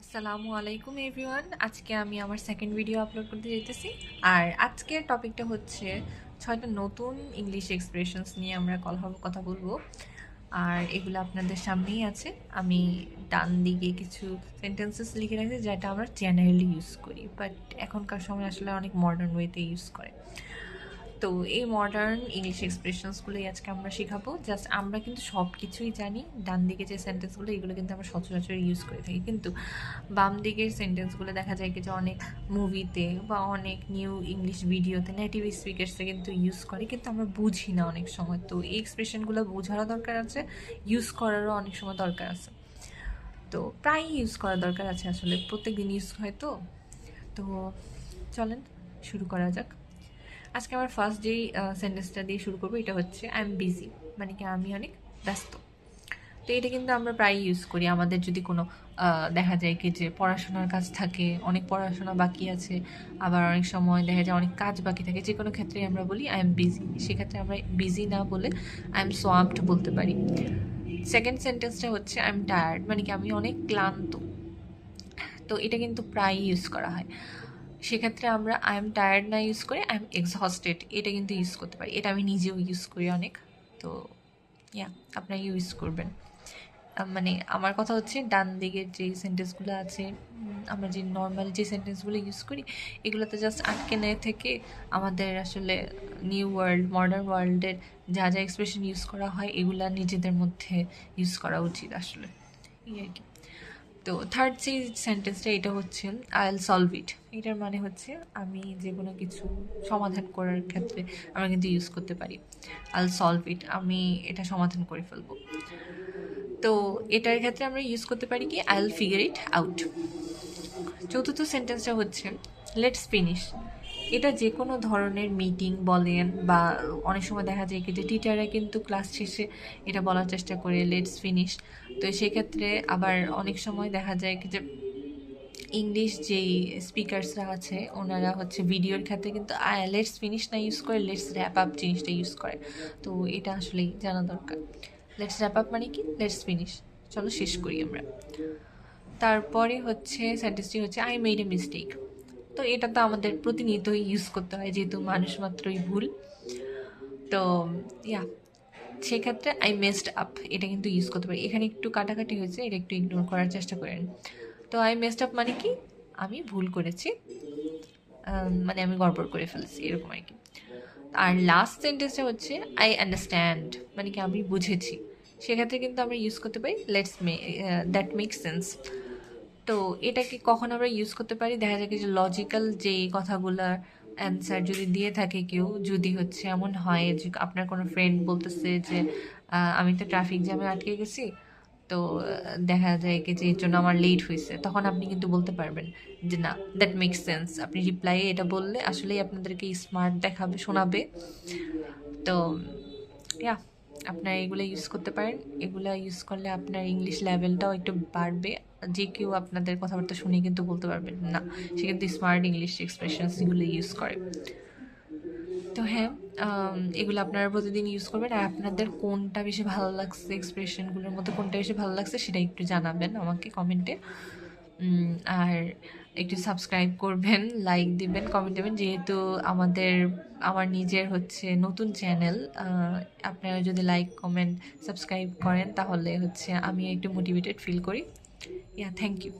আসসালামু আলাইকুম এভরিওয়ান। আজকে আমি আমার সেকেন্ড ভিডিও আপলোড করতে যেতেছি। আর আজকের টপিকটা হচ্ছে 6টা নতুন ইংলিশ এক্সপ্রেশনস নিয়ে আমরা কথা বলবো। আর এগুলো আপনাদের সামনেই আছে। আমি ডান দিকে কিছু সেন্টেন্সেস লিখে রাখছি যেটা আমরা জেনারেলি ইউজ করি, বাট এখনকার সময় আসলে অনেক মডার্ন ওয়েতে ইউজ করে। তো এই মডার্ন ইংলিশ এক্সপ্রেশনসগুলোই আজকে আমরা শেখাবো। জাস্ট আমরা কিন্তু সব কিছুই জানি। ডান দিকে যে সেন্টেন্সগুলো এগুলো কিন্তু আমরা সচরাচর ইউজ করে থাকি, কিন্তু বাম দিকের সেন্টেন্সগুলো দেখা যায় কি যে অনেক মুভিতে বা অনেক নিউ ইংলিশ ভিডিওতে নেটিভ স্পিকার্সে কিন্তু ইউজ করে, কিন্তু আমরা বুঝি না অনেক সময়। তো এই এক্সপ্রেশনগুলো বোঝারও দরকার আছে, ইউজ করারও অনেক সময় দরকার আছে। তো প্রায় ইউজ করা দরকার আছে, আসলে প্রত্যেক দিন ইউজ হয়। তো চলেন শুরু করা যাক। আজকে আমার ফার্স্ট যেই সেন্টেন্সটা দিয়ে শুরু করবো এটা হচ্ছে আই এম বিজি, মানে কি আমি অনেক ব্যস্ত। তো এটা কিন্তু আমরা প্রায় ইউজ করি আমাদের যদি কোনো দেখা যায় কি যে পড়াশোনার কাজ থাকে, অনেক পড়াশোনা বাকি আছে, আবার অনেক সময় দেখা যায় অনেক কাজ বাকি থাকে, যে কোনো ক্ষেত্রে আমরা বলি আই এম বিজি। সেক্ষেত্রে আমরা বিজি না বলে আই এম সোয়াম্পড বলতে পারি। সেকেন্ড সেন্টেন্সটা হচ্ছে আই এম টায়ার্ড, মানে কি আমি অনেক ক্লান্ত। তো এটা কিন্তু প্রায় ইউজ করা হয়। সেক্ষেত্রে আমরা আই এম টায়ার্ড না ইউজ করে আই এম এক্সহস্টেড এটা কিন্তু ইউজ করতে পারি। এটা আমি নিজেও ইউজ করি অনেক। তো আপনারা ইউজ করবেন। মানে আমার কথা হচ্ছে ডান দিকের যে সেন্টেন্সগুলো আছে, আমরা যে নর্মাল যে সেন্টেন্সগুলো ইউজ করি এগুলোতে জাস্ট আটকে নেয় থেকে আমাদের আসলে নিউ ওয়ার্ল্ড, মডার্ন ওয়ার্ল্ডের যা যা এক্সপ্রেশন ইউজ করা হয় এগুলা নিজেদের মধ্যে ইউজ করা উচিত আসলে, এই আর কি। তো থার্ড যে সেন্টেন্সটা এটা হচ্ছে আই উইল সলভ ইট। এটার মানে হচ্ছে আমি যে কোনো কিছু সমাধান করার ক্ষেত্রে আমরা কিন্তু ইউজ করতে পারি আই উইল সলভ ইট, আমি এটা সমাধান করে ফেলবো। তো এটার ক্ষেত্রে আমরা ইউজ করতে পারি কি I will figure it out. চতুর্থ সেন্টেন্সটা হচ্ছে লেটস ফিনিশ। এটা যে কোনো ধরনের মিটিং বলেন বা অনেক সময় দেখা যায় কি যে টিচাররা কিন্তু ক্লাস শেষে এটা বলার চেষ্টা করে লেটস ফিনিশ। তো সেক্ষেত্রে আবার অনেক সময় দেখা যায় কি যে ইংলিশ যেই স্পিকার্সরা আছে ওনারা হচ্ছে ভিডিওর ক্ষেত্রে কিন্তু লেটস ফিনিশ না ইউজ করে লেটস র্যাপ আপ জিনিসটা ইউজ করে। তো এটা আসলেই জানা দরকার। লেটস র্যাপ আপ মানে কি লেটস ফিনিশ, চলো শেষ করি আমরা। তারপরে হচ্ছে সেন্টেন্সটি হচ্ছে আই মেড এ মিস্টেক। তো এটা তো আমাদের প্রতিনিয়তই ইউজ করতে হয় যেহেতু মানুষ মাত্রই ভুল। তো ইয়া সেক্ষেত্রে আই মেসড আপ এটা কিন্তু ইউজ করতে পারি। এখানে একটু কাটাকাটি হয়েছে, এটা একটু ইগনোর করার চেষ্টা করেন। তো আই মেসড আপ মানে কি আমি ভুল করেছি, মানে আমি গড়বড় করে ফেলেছি এরকম আর কি। আর লাস্ট সেন্টেন্সটা হচ্ছে আই আন্ডারস্ট্যান্ড, মানে কি আমি বুঝেছি। সেক্ষেত্রে কিন্তু আমরা ইউজ করতে পারি দ্যাট মেক্স সেন্স। তো এটাকে কখন আমরা ইউজ করতে পারি, দেখা যায় কি যে লজিক্যাল যেই কথাগুলার অ্যান্সার যদি দিয়ে থাকে কেউ, যদি হচ্ছে এমন হয় যে আপনার কোনো ফ্রেন্ড বলতেছে যে আমি তো ট্রাফিক জ্যামে আটকে গেছি, তো দেখা যায় কি যে এর জন্য আমার লেট হয়েছে, তখন আপনি কিন্তু বলতে পারবেন যে না দ্যাট মেক্স সেন্স। আপনি রিপ্লাইয়ে এটা বললে আসলেই আপনাদেরকে স্মার্ট দেখাবে, শোনাবে। তো ইয়া আপনারা এগুলো ইউজ করতে পারেন। এগুলো ইউজ করলে আপনার ইংলিশ লেভেলটাও একটু বাড়বে। যে কেউ আপনাদের কথাবার্তা শুনে কিন্তু বলতে পারবেন না সে কিন্তু স্মার্ট ইংলিশ এক্সপ্রেশনস এগুলো ইউজ করে। তো হ্যাঁ, এগুলো আপনারা প্রতিদিন ইউজ করবেন। আর আপনাদের কোনটা বেশি ভালো লাগছে, এক্সপ্রেশনগুলোর মধ্যে কোনটা বেশি ভালো লাগছে সেটা একটু জানাবেন আমাকে কমেন্টে। আর একটু সাবস্ক্রাইব করবেন, লাইক দিবেন, কমেন্ট দেবেন, যেহেতু আমার নিজের হচ্ছে নতুন চ্যানেল। আপনারা যদি লাইক, কমেন্ট, সাবস্ক্রাইব করেন তাহলে হচ্ছে আমি একটু মোটিভেটেড ফিল করি। Thank you.